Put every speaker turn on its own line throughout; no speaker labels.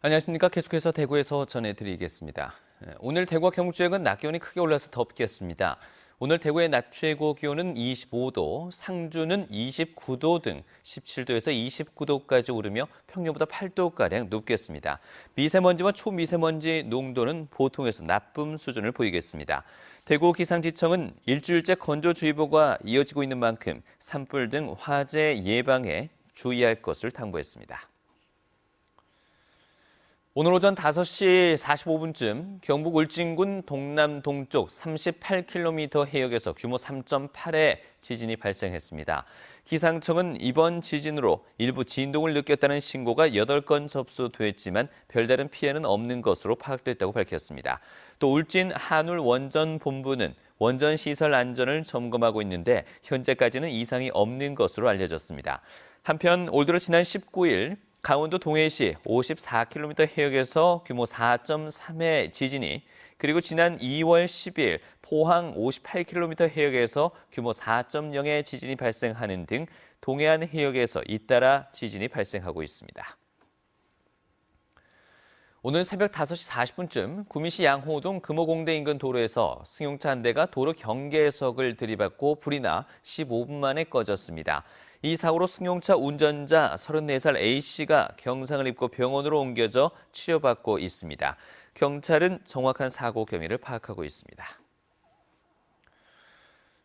안녕하십니까. 계속해서 대구에서 전해드리겠습니다. 오늘 대구와 경북 지역은 낮 기온이 크게 올라서 덥겠습니다. 오늘 대구의 낮 최고 기온은 25도, 상주는 29도 등 17도에서 29도까지 오르며 평년보다 8도가량 높겠습니다. 미세먼지와 초미세먼지 농도는 보통에서 나쁨 수준을 보이겠습니다. 대구기상지청은 일주일째 건조주의보가 이어지고 있는 만큼 산불 등 화재 예방에 주의할 것을 당부했습니다. 오늘 오전 5시 45분쯤 경북 울진군 동남동쪽 38km 해역에서 규모 3.8의 지진이 발생했습니다. 기상청은 이번 지진으로 일부 진동을 느꼈다는 신고가 8건 접수됐지만 별다른 피해는 없는 것으로 파악됐다고 밝혔습니다. 또 울진 한울원전본부는 원전 시설 안전을 점검하고 있는데 현재까지는 이상이 없는 것으로 알려졌습니다. 한편 올 들어 지난 19일 강원도 동해시 54km 해역에서 규모 4.3의 지진이, 그리고 지난 2월 10일 포항 58km 해역에서 규모 4.0의 지진이 발생하는 등 동해안 해역에서 잇따라 지진이 발생하고 있습니다. 오늘 새벽 5시 40분쯤 구미시 양호동 금호공대 인근 도로에서 승용차 한 대가 도로 경계석을 들이받고 불이 나 15분 만에 꺼졌습니다. 이 사고로 승용차 운전자 34살 A씨가 경상을 입고 병원으로 옮겨져 치료받고 있습니다. 경찰은 정확한 사고 경위를 파악하고 있습니다.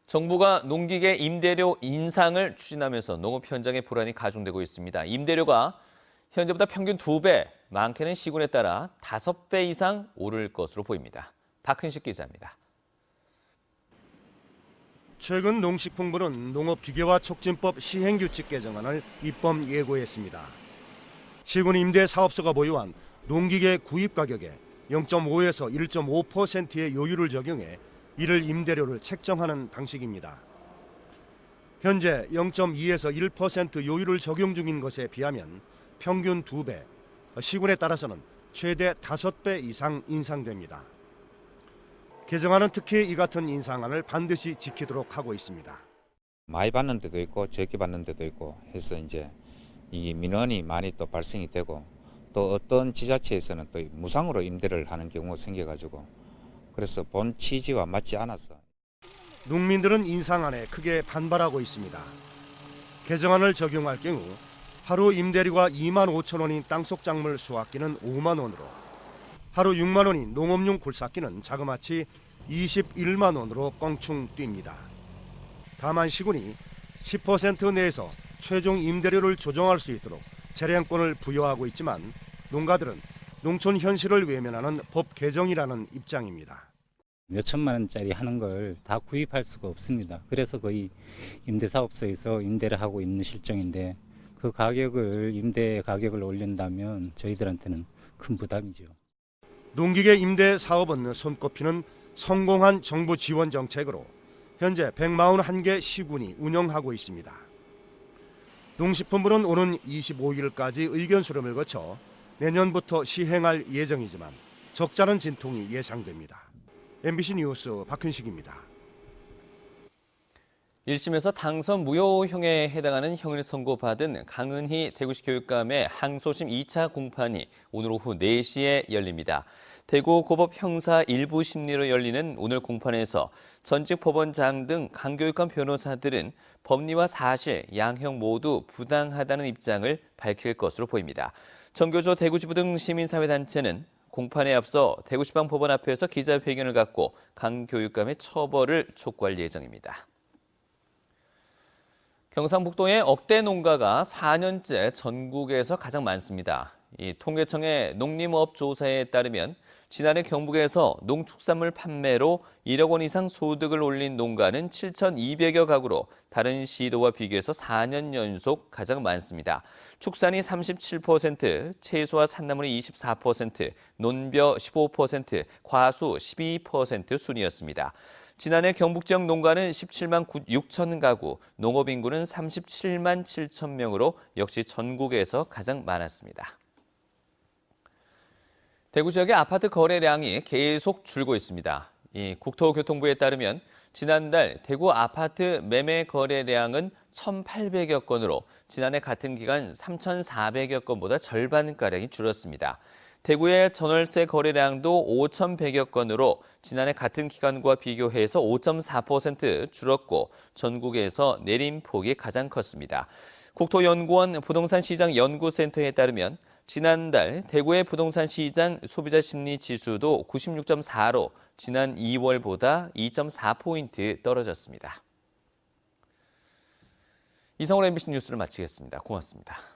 정부가 농기계 임대료 인상을 추진하면서 농업 현장의 불안이 가중되고 있습니다. 임대료가 현재보다 평균 2배, 많게는 시군에 따라 5배 이상 오를 것으로 보입니다. 박은식 기자입니다.
최근 농식품부는 농업기계화촉진법 시행규칙 개정안을 입법 예고했습니다. 시군 임대사업소가 보유한 농기계 구입 가격에 0.5에서 1.5%의 요율을 적용해 이를 임대료를 책정하는 방식입니다. 현재 0.2에서 1% 요율을 적용 중인 것에 비하면 평균 2배, 시군에 따라서는 최대 5배 이상 인상됩니다. 개정안은 특히 이 같은 인상안을 반드시 지키도록 하고 있습니다.
많이 받는 데도 있고 적게 받는 데도 있고 해서 이제 이 민원이 많이 또 발생이 되고, 또 어떤 지자체에서는 또 무상으로 임대를 하는 경우가 생겨가지고 그래서 본 취지와 맞지 않아서.
농민들은 인상안에 크게 반발하고 있습니다. 개정안을 적용할 경우 하루 임대료가 2만 5천 원인 땅속 작물 수확기는 5만 원으로, 하루 6만 원인 농업용 굴삭기는 자그마치 21만 원으로 껑충 뜁니다. 다만 시군이 10% 내에서 최종 임대료를 조정할 수 있도록 재량권을 부여하고 있지만 농가들은 농촌 현실을 외면하는 법 개정이라는 입장입니다.
몇 천만 원짜리 하는 걸 다 구입할 수가 없습니다. 그래서 거의 임대사업소에서 임대를 하고 있는 실정인데, 그 가격을 임대 가격을 올린다면 저희들한테는 큰 부담이죠.
농기계 임대 사업은 손꼽히는 성공한 정부 지원 정책으로 현재 141개 시군이 운영하고 있습니다. 농식품부는 오는 25일까지 의견 수렴을 거쳐 내년부터 시행할 예정이지만 적잖은 진통이 예상됩니다. MBC 뉴스 박은식입니다.
1심에서 당선 무효형에 해당하는 형을 선고받은 강은희 대구시 교육감의 항소심 2차 공판이 오늘 오후 4시에 열립니다. 대구 고법 형사 1부 심리로 열리는 오늘 공판에서 전직 법원장 등 강 교육감 변호사들은 법리와 사실, 양형 모두 부당하다는 입장을 밝힐 것으로 보입니다. 정교조 대구지부 등 시민사회단체는 공판에 앞서 대구지방법원 앞에서 기자회견을 갖고 강 교육감의 처벌을 촉구할 예정입니다. 경상북도의 억대 농가가 4년째 전국에서 가장 많습니다. 이 통계청의 농림업 조사에 따르면 지난해 경북에서 농축산물 판매로 1억 원 이상 소득을 올린 농가는 7,200여 가구로 다른 시도와 비교해서 4년 연속 가장 많습니다. 축산이 37%, 채소와 산나물이 24%, 논벼 15%, 과수 12% 순이었습니다. 지난해 경북 지역 농가는 17만 6천 가구, 농업 인구는 37만 7천 명으로 역시 전국에서 가장 많았습니다. 대구 지역의 아파트 거래량이 계속 줄고 있습니다. 이 국토교통부에 따르면 지난달 대구 아파트 매매 거래량은 1,800여 건으로 지난해 같은 기간 3,400여 건보다 절반가량이 줄었습니다. 대구의 전월세 거래량도 5,100여 건으로 지난해 같은 기간과 비교해서 5.4% 줄었고 전국에서 내림폭이 가장 컸습니다. 국토연구원 부동산시장 연구센터에 따르면 지난달 대구의 부동산 시장 소비자 심리 지수도 96.4로 지난 2월보다 2.4포인트 떨어졌습니다. 이상으로 MBC 뉴스를 마치겠습니다. 고맙습니다.